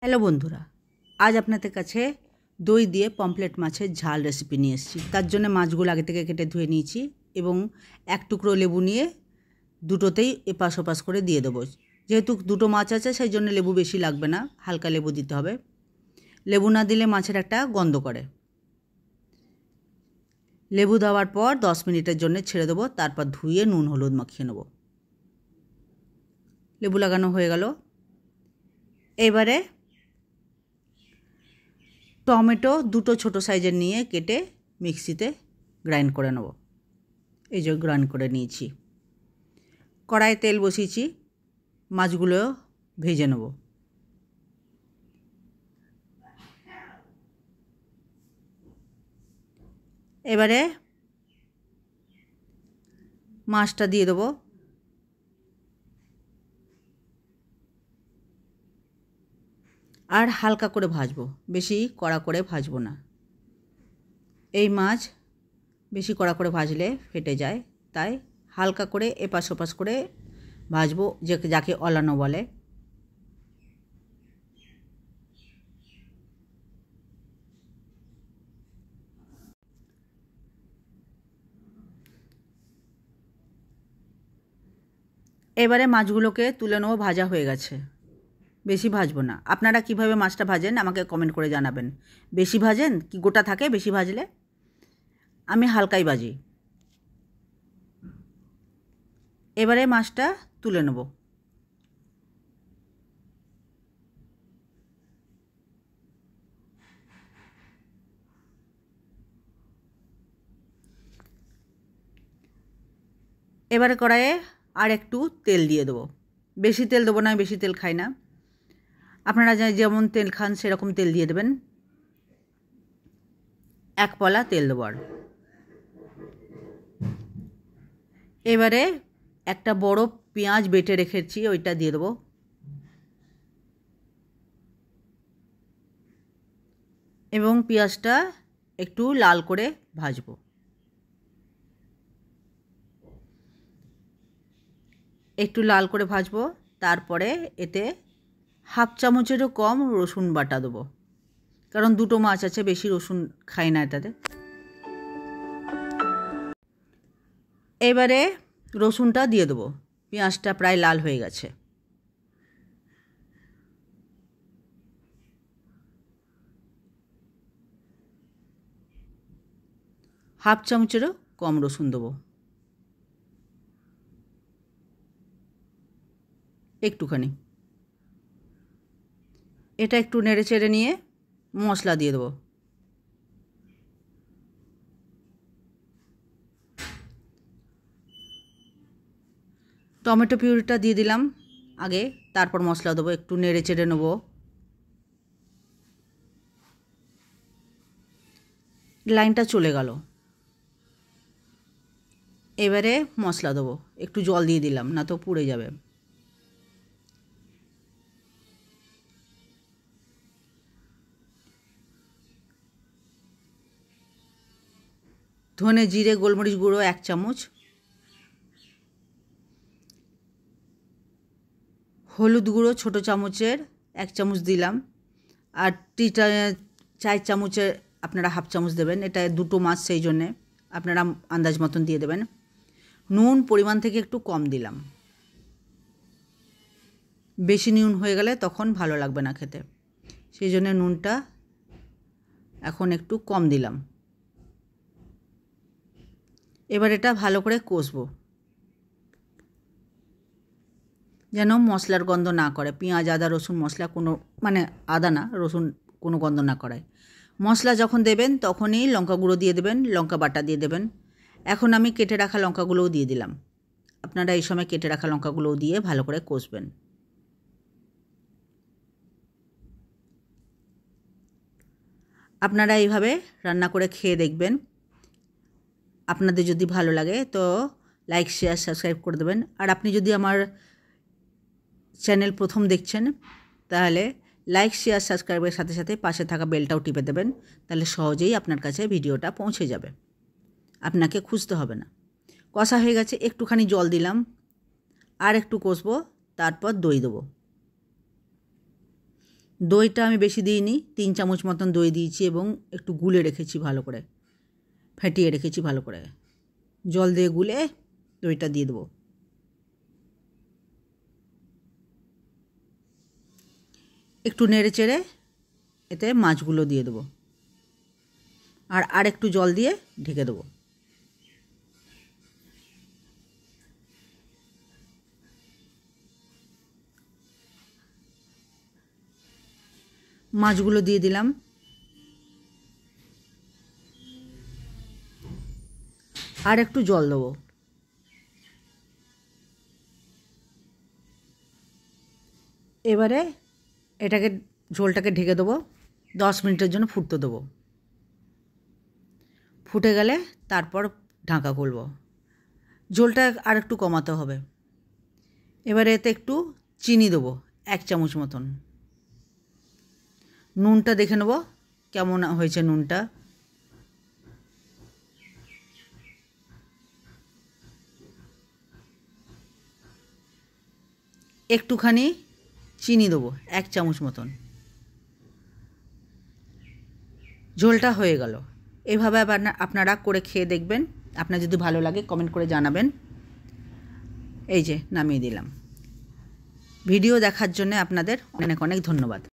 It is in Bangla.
হ্যালো বন্ধুরা, আজ আপনাদের কাছে দই দিয়ে পমফ্রেট মাছের ঝাল রেসিপি নিয়ে এসেছি। তার জন্য মাছগুলো আগে থেকে কেটে ধুয়ে নিয়েছি এবং এক টুকরো লেবু নিয়ে দুটোতেই এপাশ ওপাশ করে দিয়ে দেবো। যেহেতু দুটো মাছ আছে সেই জন্য লেবু বেশি লাগবে না, হালকা লেবু দিতে হবে। লেবু না দিলে মাছের একটা গন্ধ করে। লেবু দেওয়ার পর 10 মিনিটের জন্য ছেড়ে দেবো, তারপর ধুয়ে নুন হলুদ মাখিয়ে নেব। লেবু লাগানো হয়ে গেল। এবারে টমেটো দুটো ছোটো সাইজের নিয়ে কেটে মিক্সিতে গ্রাইন্ড করে নেব। এই যে গ্রাইন্ড করে নিয়েছি। কড়াইয়ে তেল বসিয়েছি, মাছগুলো ভেজে নেব। এবারে মাছটা দিয়ে দেবো। আর হালকা করে ভাজবো, বেশি কড়া করে ভাজবো না। এই মাছ বেশি কড়া করে ভাজলে ফেটে যায়, তাই হালকা করে এপাশ ওপাশ করে ভাজবো, যাকে অলানো বলে। এবারে মাছগুলোকে তুলে নেবো, ভাজা হয়ে গেছে। বেশি ভাজবো না। আপনারা কিভাবে মাছটা ভাজেন আমাকে কমেন্ট করে জানাবেন। বেশি ভাজেন কি গোটা থাকে? বেশি ভাজলে আমি হালকাই ভাজি। এবারে মাছটা তুলে নেব। এবারে কড়াইয়ে আর একটু তেল দিয়ে দেবো। বেশি তেল দেবো না, আমি বেশি তেল খাই না। আপনারা যেমন তেল খান সেরকম তেল দিয়ে দেবেন। এক পলা তেল দেবো। আর এবারে একটা বড় পেঁয়াজ বেটে রেখেছি, ওইটা দিয়ে দেবো। এবং পেঁয়াজটা একটু লাল করে ভাজবো। একটু লাল করে ভাজবো, তারপরে এতে হাফ চামচেরও কম রসুন বাটা দেবো, কারণ দুটো মাছ আছে, বেশি রসুন খাই না এটাতে। এবারে রসুনটা দিয়ে দেবো। পেঁয়াজটা প্রায় লাল হয়ে গেছে। হাফ চামচেরও কম রসুন দেবো। একটুখানি এটা একটু নেড়ে চেড়ে নিয়ে মশলা দিয়ে দেবো। টমেটো পিউরিটা দিয়ে দিলাম আগে, তারপর মশলা দেবো। একটু নেড়ে চেড়ে নেবো। লাইনটা চলে গেল। এবারে মশলা দেবো। একটু জল দিয়ে দিলাম, না তো পুড়ে যাবে। ধনে জিরে গোলমরিচ গুঁড়ো 1 চামচ, হলুদ গুঁড়ো ছোটো চামচের 1 চামচ দিলাম। আর 4 চামচের আপনারা হাফ চামচ দেবেন। এটা দুটো মাছ সেই জন্যে আপনারা আন্দাজ মতন দিয়ে দেবেন। নুন পরিমাণ থেকে একটু কম দিলাম, বেশি নুন হয়ে গেলে তখন ভালো লাগবে না খেতে, সেই জন্য নুনটা এখন একটু কম দিলাম। এবার এটা ভালো করে কষবো, যেন মশলার গন্ধ না করে। পেঁয়াজ আদা রসুন মশলা কোনো আদা না রসুন কোনো গন্ধ না করায়। মশলা যখন দেবেন তখনই লঙ্কা গুঁড়ো দিয়ে দেবেন, লঙ্কা বাটা দিয়ে দেবেন। এখন আমি কেটে রাখা লঙ্কাগুলোও দিয়ে দিলাম। আপনারা এই সময় কেটে রাখা লঙ্কাগুলোও দিয়ে ভালো করে কষবেন। আপনারা এইভাবে রান্না করে খেয়ে দেখবেন। আপনাদের যদি ভালো লাগে তো লাইক শেয়ার সাবস্ক্রাইব করে দেবেন। আর আপনি যদি আমার চ্যানেল প্রথম দেখছেন তাহলে লাইক শেয়ার সাবস্ক্রাইবের সাথে সাথে পাশে থাকা বেলটাও টিপে দেবেন, তাহলে সহজেই আপনার কাছে ভিডিওটা পৌঁছে যাবে, আপনাকে খুঁজতে হবে না। কষা হয়ে গেছে, একটুখানি জল দিলাম, আর একটু কষবো, তারপর দই দেবো। দইটা আমি বেশি দিইনি, 3 চামচ মতন দই দিয়েছি এবং একটু গুলে রেখেছি ভালো করে, ফেটিয়ে রেখেছি ভালো করে। জল দিয়ে গুলে দইটা দিয়ে দেবো। একটু নেড়ে চেড়ে এতে মাছগুলো দিয়ে দেবো আর একটু জল দিয়ে ঢেকে দেবো। মাছগুলো দিয়ে দিলাম, আর একটু জল দেবো। এবারে এটাকে ঝোলটাকে ঢেকে দেবো, 10 মিনিটের জন্য ফুটতে দেবো। ফুটে গেলে তারপর ঢাকা খুলবো। ঝোলটা আর একটু কমাতে হবে। এবারে এতে একটু চিনি দেবো, 1 চামচ মতন। নুনটা দেখে নেব কেমন হয়েছে নুনটা। একটুখানি চিনি দেবো, 1 চামচ মতন। ঝোলটা হয়ে গেল। এভাবে আপনারা করে খেয়ে দেখবেন। আপনার যদি ভালো লাগে কমেন্ট করে জানাবেন। এই যে নামিয়ে দিলাম। ভিডিও দেখার জন্য আপনাদের অনেক অনেক ধন্যবাদ।